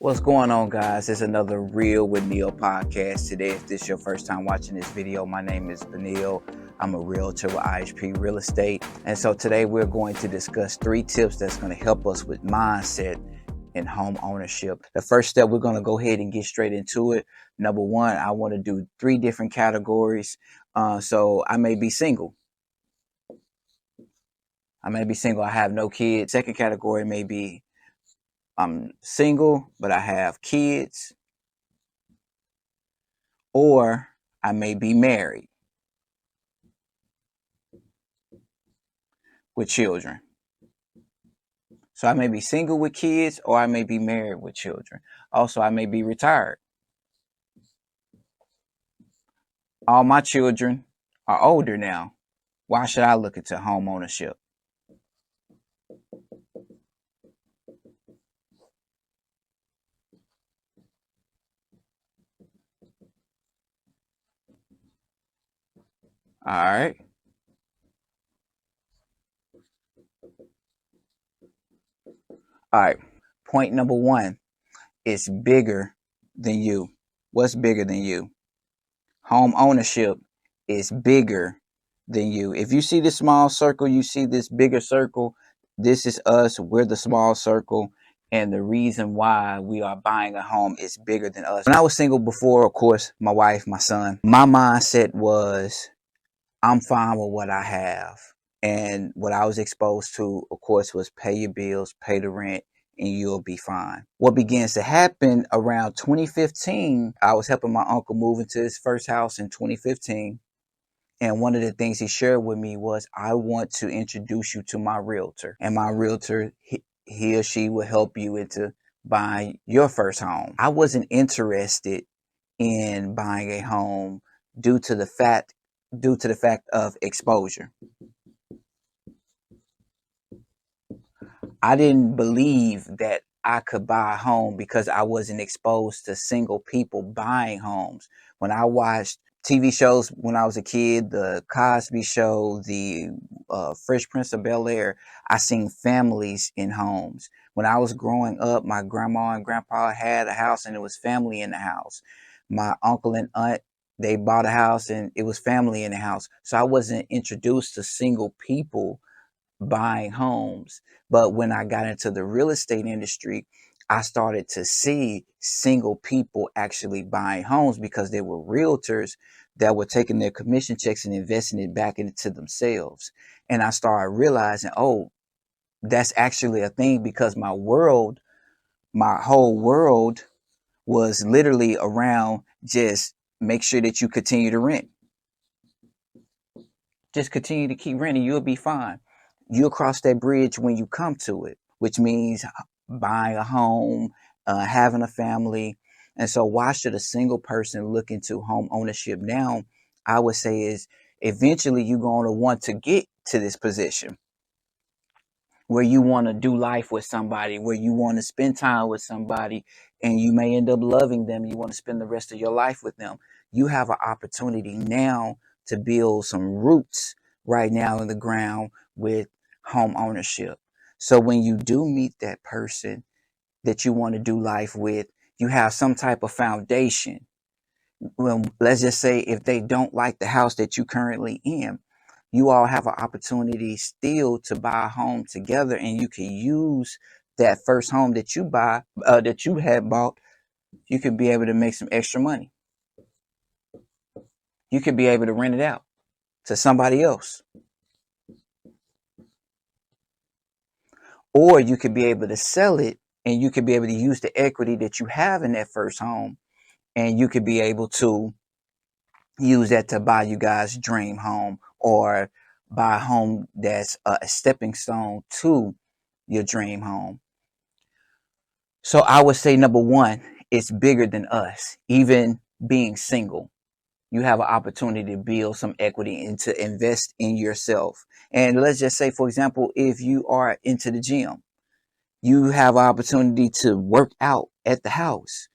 What's going on, guys? It's another Real with Neil podcast. Today, if this is your first time watching this video, my name is Beneal. I'm a realtor with IHP Real Estate. And so today we're going to discuss 3 tips that's going to help us with mindset and home ownership. The first step, we're going to go ahead and get straight into it. Number 1, I want to do 3 different categories. So I may be single. I have no kids. Second category may be I'm single, but I have kids. Or I may be married with children. So I may be single with kids, or I may be married with children. Also, I may be retired. All my children are older now. Why should I look into home ownership? All right. All right. Point number 1 is bigger than you. What's bigger than you? Home ownership is bigger than you. If you see this small circle, you see this bigger circle. This is us. We're the small circle. And the reason why we are buying a home is bigger than us. When I was single before, of course, my wife, my son, my mindset was I'm fine with what I have. And what I was exposed to, of course, was pay your bills, pay the rent, and you'll be fine. What begins to happen around 2015, I was helping my uncle move into his first house in 2015. And one of the things he shared with me was, I want to introduce you to my realtor. And my realtor, he or she will help you into buying your first home. I wasn't interested in buying a home due to the fact of exposure. I didn't believe that I could buy a home because I wasn't exposed to single people buying homes. When I watched TV shows when I was a kid, the Cosby Show, the Fresh Prince of Bel-Air, I seen families in homes. When I was growing up, my grandma and grandpa had a house and it was family in the house. My uncle and aunt, they bought a house and it was family in the house. So I wasn't introduced to single people buying homes. But when I got into the real estate industry, I started to see single people actually buying homes because there were realtors that were taking their commission checks and investing it back into themselves. And I started realizing, oh, that's actually a thing, because my whole world was literally around just make sure that you continue to rent. Just continue to keep renting. You'll be fine. You'll cross that bridge when you come to it, which means buying a home, having a family. And so why should a single person look into home ownership now? I would say is eventually you're going to want to get to this position where you want to do life with somebody, where you want to spend time with somebody, and you may end up loving them. You want to spend the rest of your life with them. You have an opportunity now to build some roots right now in the ground with home ownership. So when you do meet that person that you want to do life with, you have some type of foundation. Well, let's just say if they don't like the house that you currently in, you all have an opportunity still to buy a home together, and you can use that first home that that you had bought. You could be able to make some extra money. You could be able to rent it out to somebody else, or you could be able to sell it, and you could be able to use the equity that you have in that first home, and you could be able to use that to buy you guys' dream home, or buy a home that's a stepping stone to your dream home. So I would say number 1, it's bigger than us. Even being single, you have an opportunity to build some equity and to invest in yourself. And let's just say, for example, if you are into the gym, you have an opportunity to work out at the house.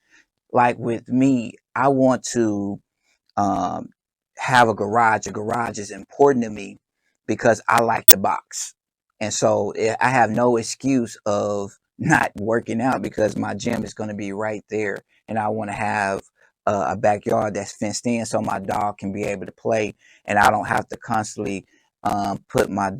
Like with me, I want to um, have a garage. A garage is important to me because I like to box. And so I have no excuse of not working out because my gym is going to be right there, and I want to have a backyard that's fenced in so my dog can be able to play, and I don't have to constantly put my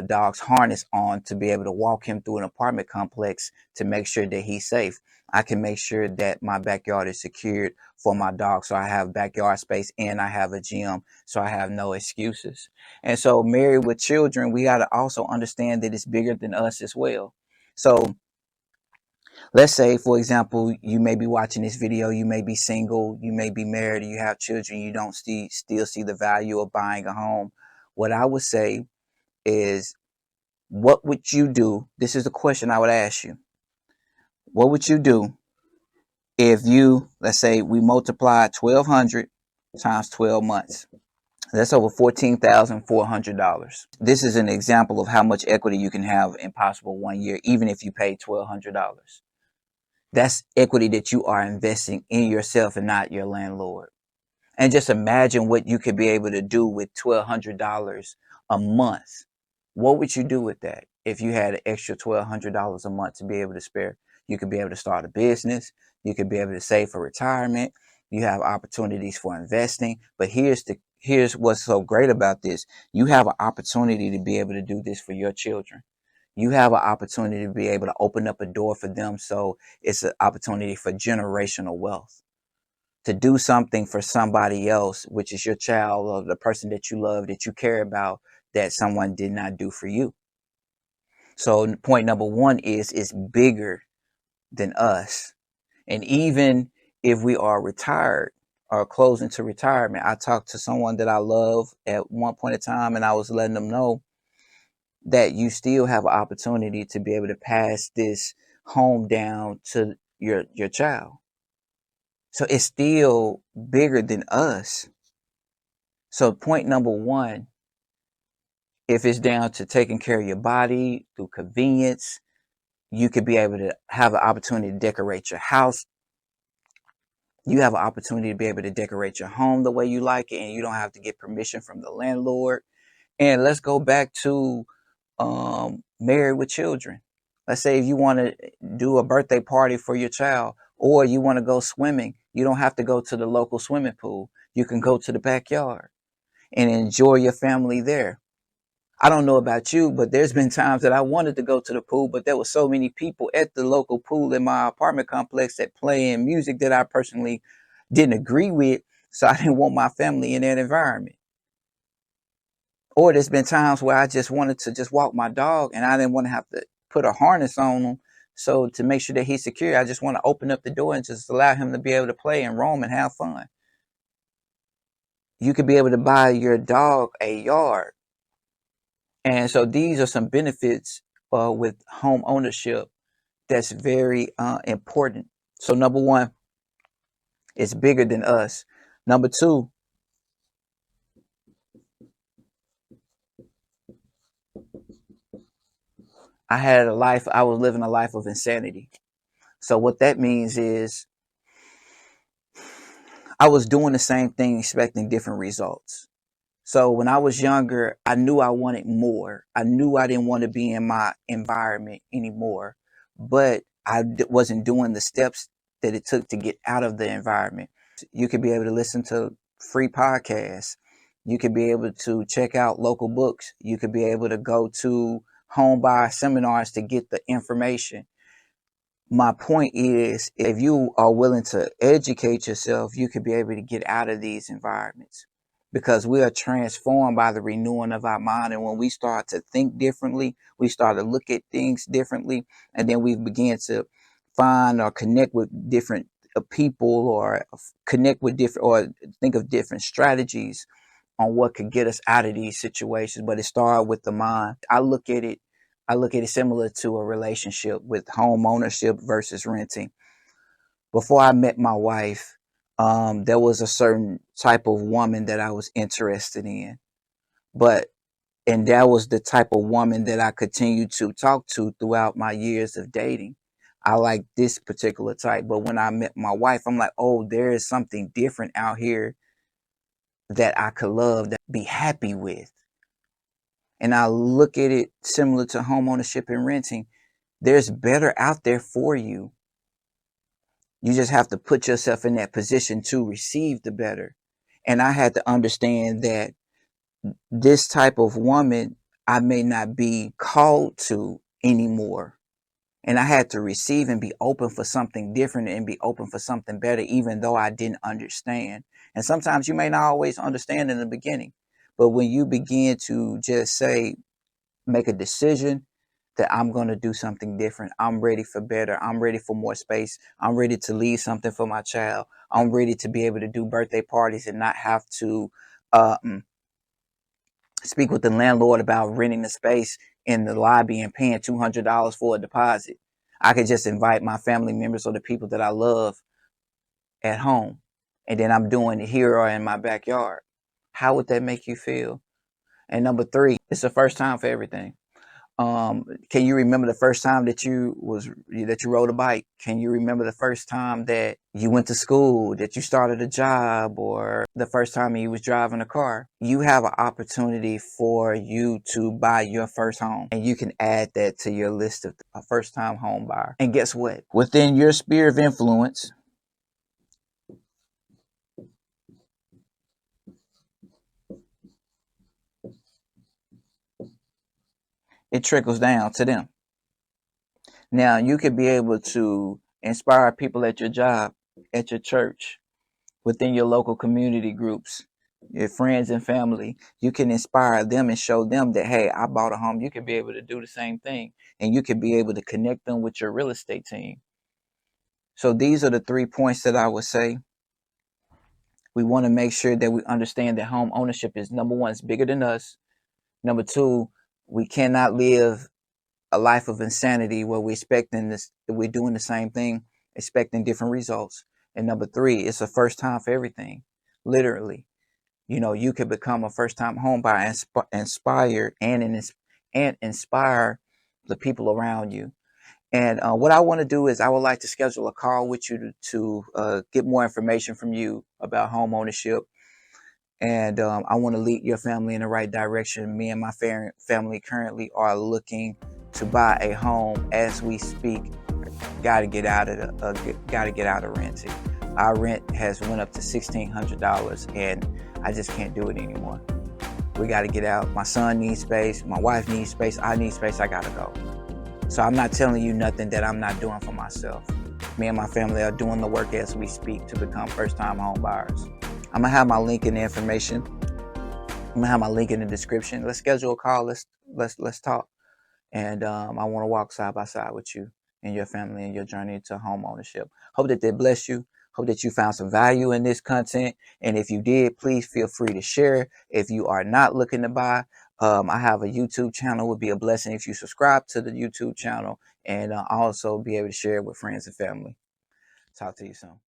dog's harness on to be able to walk him through an apartment complex to make sure that he's safe. I can make sure that my backyard is secured for my dog, so I have backyard space and I have a gym, so I have no excuses. And so, married with children, we got to also understand that it's bigger than us as well. So let's say, for example, you may be watching this video, you may be single, you may be married, you have children, you don't still see the value of buying a home. What I would say is, what would you do? This is the question I would ask you. What would you do if you, let's say, we multiply 1,200 times 12 months? That's over $14,400. This is an example of how much equity you can have in possible 1 year, even if you pay $1,200. That's equity that you are investing in yourself and not your landlord. And just imagine what you could be able to do with $1,200 a month. What would you do with that if you had an extra $1,200 a month to be able to spare? You could be able to start a business. You could be able to save for retirement. You have opportunities for investing. But here's what's so great about this. You have an opportunity to be able to do this for your children. You have an opportunity to be able to open up a door for them. So it's an opportunity for generational wealth, to do something for somebody else, which is your child or the person that you love, that you care about, that someone did not do for you. So point number one is, it's bigger than us. And even if we are retired or closing to retirement, I talked to someone that I love at one point in time, and I was letting them know that you still have an opportunity to be able to pass this home down to your child. So it's still bigger than us. So point number one, if it's down to taking care of your body through convenience, you could be able to have an opportunity to decorate your house. You have an opportunity to be able to decorate your home the way you like it, and you don't have to get permission from the landlord. And let's go back to married with children. Let's say if you want to do a birthday party for your child, or you want to go swimming, you don't have to go to the local swimming pool. You can go to the backyard and enjoy your family there. I don't know about you, but there's been times that I wanted to go to the pool, but there were so many people at the local pool in my apartment complex that playing music that I personally didn't agree with. So I didn't want my family in that environment. Or there's been times where I just wanted to just walk my dog and I didn't want to have to put a harness on him. So to make sure that he's secure, I just want to open up the door and just allow him to be able to play and roam and have fun. You could be able to buy your dog a yard. And so these are some benefits with home ownership that's very important. So number one, it's bigger than us. Number two, I was living a life of insanity. So what that means is I was doing the same thing, expecting different results. So when I was younger, I knew I wanted more. I knew I didn't want to be in my environment anymore, but wasn't doing the steps that it took to get out of the environment. You could be able to listen to free podcasts. You could be able to check out local books. You could be able to go to home buyer seminars to get the information. My point is, if you are willing to educate yourself, you could be able to get out of these environments, because we are transformed by the renewing of our mind. And when we start to think differently, we start to look at things differently, and then we begin to find or connect with different people, or connect with different, or think of different strategies on what could get us out of these situations. But it started with the mind. I look at it similar to a relationship with home ownership versus renting. Before I met my wife, there was a certain type of woman that I was interested in, but and that was the type of woman that I continued to talk to throughout my years of dating. I like this particular type, but when I met my wife, I'm like, oh, there is something different out here that I could love, that be happy with. And I look at it similar to home ownership and renting. There's better out there for you. You just have to put yourself in that position to receive the better. And I had to understand that this type of woman I may not be called to anymore. And I had to receive and be open for something different and be open for something better, even though I didn't understand. And sometimes you may not always understand in the beginning. But when you begin to just say, make a decision that I'm going to do something different. I'm ready for better. I'm ready for more space. I'm ready to leave something for my child. I'm ready to be able to do birthday parties and not have to speak with the landlord about renting the space in the lobby and paying $200 for a deposit. I could just invite my family members or the people that I love at home, and then I'm doing it here or in my backyard. How would that make you feel? And number three, it's the first time for everything. Can you remember the first time that you rode a bike? Can you remember the first time that you went to school, that you started a job, or the first time you was driving a car? You have an opportunity for you to buy your first home, and you can add that to your list of a first time home buyer. And guess what? Within your sphere of influence, it trickles down to them. Now, you could be able to inspire people at your job, at your church, within your local community groups, your friends and family. You can inspire them and show them that, hey, I bought a home. You can be able to do the same thing. And you can be able to connect them with your real estate team. So these are the 3 points that I would say. We want to make sure that we understand that home ownership is, number one, it's bigger than us. Number two, we cannot live a life of insanity where we're doing the same thing, expecting different results. And number three, it's a first time for everything, literally. You could become a first time home buyer and inspire and inspire the people around you. And what I want to do is I would like to schedule a call with you to get more information from you about home ownership. And I want to lead your family in the right direction. Me and my family currently are looking to buy a home as we speak. Got to get out of renting. Our rent has went up to $1,600, and I just can't do it anymore. We got to get out. My son needs space. My wife needs space. I need space. I got to go. So I'm not telling you nothing that I'm not doing for myself. Me and my family are doing the work as we speak to become first-time home buyers. I'm gonna have my link in the information. I'm gonna have my link in the description. Let's schedule a call. Let's talk. And I want to walk side by side with you and your family and your journey to home ownership. Hope that they bless you. Hope that you found some value in this content. And if you did, please feel free to share. If you are not looking to buy, I have a YouTube channel. It would be a blessing if you subscribe to the YouTube channel and also be able to share it with friends and family. Talk to you soon.